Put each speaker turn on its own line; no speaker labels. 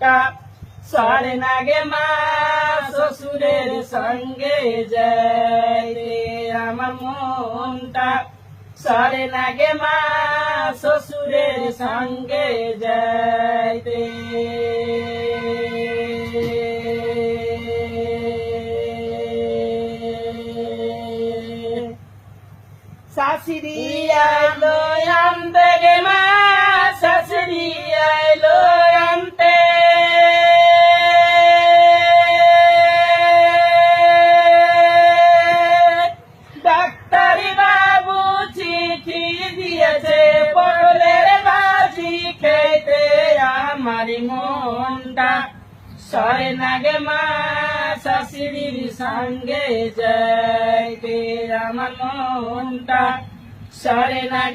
মনটা সরে নাগে মা শ্বশুরের সঙ্গে যাইতে আমার মনটা সরে নাগে মা শ্বশুরের সঙ্গে যাইতে শাশুড়ি আইলো আনতে গে মা শাশুড়ি আইলো আনতে ডাক্তারি বাবু চিঠি দিয়েছে পটলের ভাজি খেতে আমার মনটা সরে নাগে মা শাশুড়ির সঙ্গে যাইতে আমার মনটা সরে নাগে